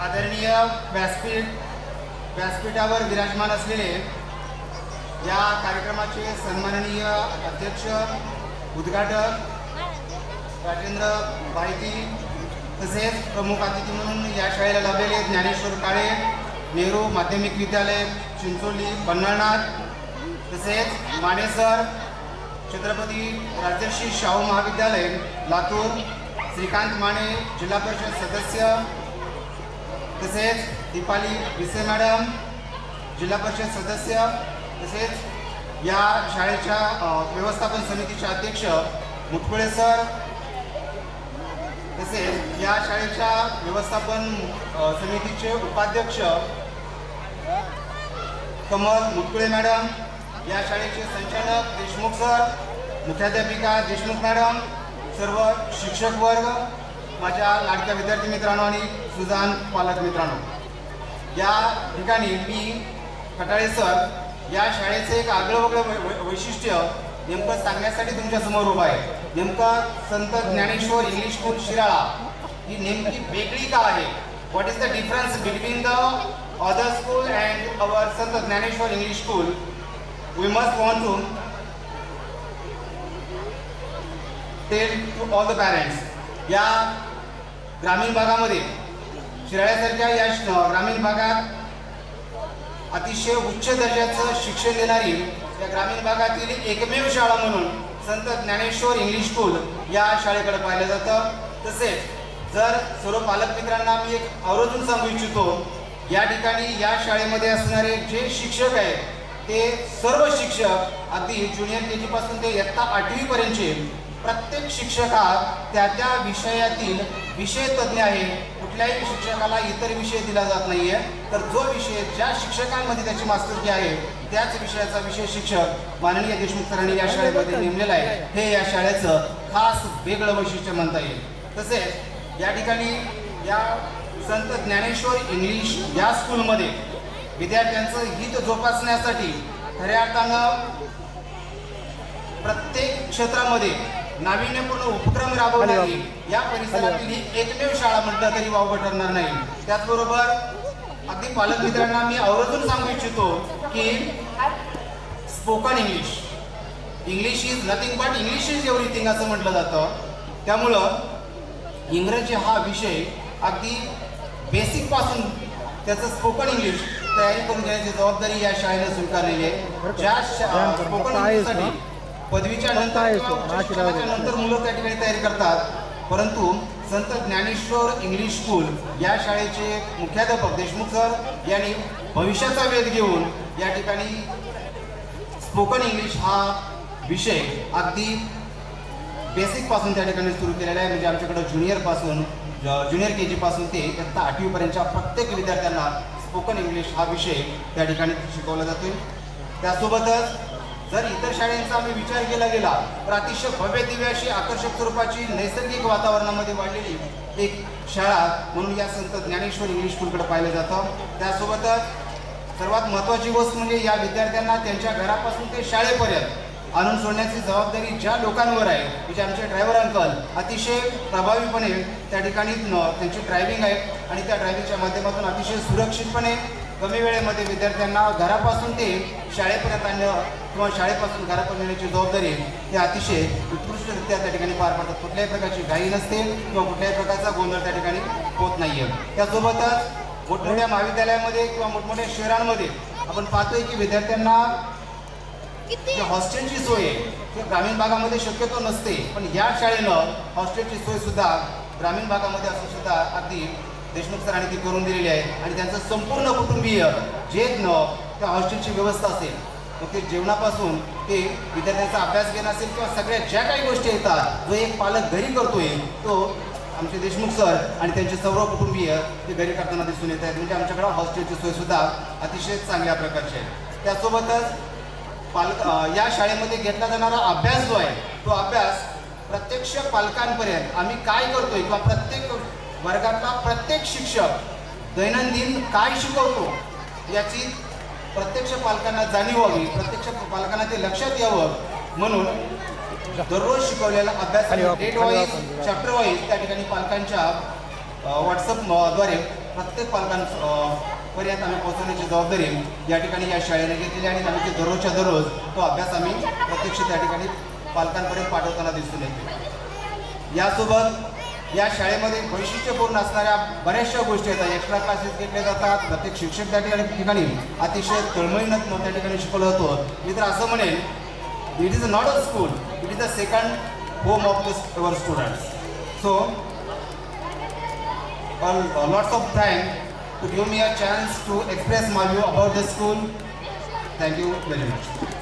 आदरणीय व्यासपीठावर विराजमान असलेले या कार्यक्रमाचे सन्माननीय अध्यक्ष उद्घाटक राजेंद्र बायती, तसेच प्रमुख अतिथी म्हणून या शाळेला लाभलेले ज्ञानेश्वर काळे, नेहरू माध्यमिक विद्यालय चिंचोली पन्हाळनाथ, तसेच माने सर, छत्रपती राजर्षी शाहू महाविद्यालय लातूर, श्रीकांत माने जिल्हा परिषद सदस्य, तसेच दीपाली विसे मॅडम जिल्हा परिषद सदस्य, तसेच या शाळेच्या व्यवस्थापन समितीचे अध्यक्ष मुटकुळे सर, तसेच या शाळेच्या व्यवस्थापन समितीचे उपाध्यक्ष कमल मुटकुळे मॅडम, या शाळेचे संचालक देशमुख सर, मुख्याध्यापिका देशमुख मॅडम, सर्व शिक्षक वर्ग, माझ्या लाडक्या विद्यार्थी मित्रांनो आणि सुजान पालक मित्रांनो, या ठिकाणी मी खटाळे सर या शाळेचं एक आगळंवेगळं वैशिष्ट्य नेमकं सांगण्यासाठी तुमच्यासमोर उभा आहे. नेमकं संत ज्ञानेश्वर इंग्लिश स्कूल शिराळा ही नेमकी वेगळी का आहे? What is the difference between the other school and our Sant Dnyaneshwar English school? We must want to tell to all the parents. या ग्रामीण भागामध्ये शिराळ्यासारख्या या ग्रामीण भागात अतिशय उच्च दर्जाचं शिक्षण देणारी या ग्रामीण भागातील एकमेव शाळा म्हणून संत ज्ञानेश्वर इंग्लिश स्कूल या शाळेकडे पाहिलं जातं. तसेच जर सर्व पालक मित्रांना मी एक आवर्जून सांगू इच्छितो, या ठिकाणी या शाळेमध्ये असणारे जे शिक्षक आहेत ते सर्व शिक्षक अगदी ज्युनियर के जी पासून ते इयत्ता 8वी पर्यंतचे प्रत्येक शिक्षक हा त्या त्या विषयातील विषय तज्ज्ञ आहे. कुठल्याही शिक्षकाला इतर विषय दिला जात नाहीये, तर जो विषय ज्या शिक्षकांमध्ये त्याची मास्तुरकी आहे त्याच विषयाचा विषय शिक्षक माननीय देशमुख सरांनी या शाळेमध्ये नेमलेला आहे. हे या शाळेचं खास वेगळं वैशिष्ट्य म्हणता येईल. तसेच या ठिकाणी या संत ज्ञानेश्वर इंग्लिश या स्कूलमध्ये विद्यार्थ्यांचं हित जोपासण्यासाठी खऱ्या अर्थानं प्रत्येक क्षेत्रामध्ये नाविन्यपूर्ण उपक्रम राबवणारी या परिसरातील ही एकमेव शाळा म्हटलं तरी वावगं ठरणार नाही. त्याचबरोबर अगदी पालक मित्रांना मी आवर्जून सांगू इच्छितो की spoken English is nothing but English is everything असं म्हटलं जातं. त्यामुळं इंग्रजी हा विषय अगदी बेसिक पासून त्याचं स्पोकन इंग्लिश तयारी करून घेण्याची जबाबदारी या शाळेने स्वीकारलेली आहे. ज्या स्पोकन इंग्लिशसाठी पदवीच्या नंतर मुलं त्या ठिकाणी तयारी करतात, परंतु संत ज्ञानेश्वर इंग्लिश स्कूल या शाळेचे मुख्याध्यापक देशमुख सर यांनी भविष्याचा वेध घेऊन या ठिकाणी स्पोकन इंग्लिश हा विषय अगदी बेसिक पासून त्या ठिकाणी सुरू केलेला आहे. म्हणजे आमच्याकडे ज्युनियर के जी पासून ते इयत्ता 8वी पर्यंतच्या प्रत्येक विद्यार्थ्यांना स्पोकन इंग्लिश हा विषय त्या ठिकाणी शिकवला जातो. त्यासोबतच जर इतर शाळांचा आम्ही विचार केला गेला तर अतिशय भव्य दिव्य अशी आकर्षक स्वरूपाची नैसर्गिक वातावरणामध्ये वाढलेली एक शाळा म्हणून या संत ज्ञानेश्वर इंग्लिश स्कूलकडे पाहिलं जातं. त्यासोबतच सर्वात महत्त्वाची गोष्ट म्हणजे या विद्यार्थ्यांना त्यांच्या घरापासून ते शाळेपर्यंत आणून सोडण्याची जबाबदारी ज्या लोकांवर आहे, म्हणजे आमचे ड्रायव्हर अंकल अतिशय प्रभावीपणे त्या ठिकाणी त्यांची ड्रायव्हिंग आहे आणि त्या ड्रायव्हिंगच्या माध्यमातून अतिशय सुरक्षितपणे कमी वेळेमध्ये विद्यार्थ्यांना घरापासून ते शाळेपर्यंत आणणं किंवा शाळेपासून घरापर्यंत येण्याची जबाबदारी हे अतिशय उत्कृष्टरित्या त्या ठिकाणी पार पडतात. कुठल्याही प्रकारची घाई नसते किंवा कुठल्याही प्रकारचा गोंधळ त्या ठिकाणी होत नाही आहे. त्यासोबतच मोठमोठ्या महाविद्यालयामध्ये किंवा मोठमोठ्या शहरांमध्ये आपण पाहतोय की विद्यार्थ्यांना जे हॉस्टेलची सोय आहे ती ग्रामीण भागामध्ये शक्यतो नसते, पण या शाळेनं हॉस्टेलची सोय सुद्धा ग्रामीण भागामध्ये असून सुद्धा अगदी देशमुख सरांनी ती करून दिलेली आहे. आणि त्यांचं संपूर्ण कुटुंबीय जे त्या हॉस्टेलची व्यवस्था असेल, मग ते जेवणापासून ते विद्यार्थ्यांचा अभ्यास घेणं असेल किंवा सगळ्या ज्या काही गोष्टी येतात जो एक पालक घरी करतोय तो आमचे देशमुख सर आणि त्यांचे सर्व कुटुंबीय ते घरी करताना दिसून येत आहेत. म्हणजे आमच्याकडं हॉस्टेलची सोय सुद्धा अतिशय चांगल्या प्रकारची आहे. त्यासोबतच या शाळेमध्ये घेतला जाणारा अभ्यास जो आहे तो अभ्यास प्रत्यक्ष पालकांपर्यंत आम्ही काय करतोय किंवा प्रत्येक वर्गातला प्रत्येक शिक्षक दैनंदिन काय शिकवतो याची प्रत्यक्ष पालकांना जाणीव व्हावी, प्रत्यक्ष पालकांना ते लक्षात यावं म्हणून दररोज शिकवलेला अभ्यास डेट वाईज चॅप्टर वाईज त्या ठिकाणी पालकांच्या व्हॉट्सअपद्वारे प्रत्येक पालकांपर्यंत आम्ही पोहोचवण्याची जबाबदारी या ठिकाणी या शाळेने घेतलेली आणि आम्ही ते दररोजच्या दररोज तो अभ्यास आम्ही प्रत्यक्ष त्या ठिकाणी पालकांपर्यंत पाठवताना दिसून येते. यासोबत या शाळेमध्ये वैशिष्ट्यपूर्ण असणाऱ्या बऱ्याचशा गोष्टी आहेत. एक्स्ट्रा क्लासेस घेतले जातात. प्रत्येक शिक्षक त्या ठिकाणी अतिशय तळमळीनं त्या ठिकाणी शिकवलं जातं. मी तर असं म्हणेन, it is not a school, it is a second home of our students. So lots of time to give me a chance to express my view about the school. Thank you very much.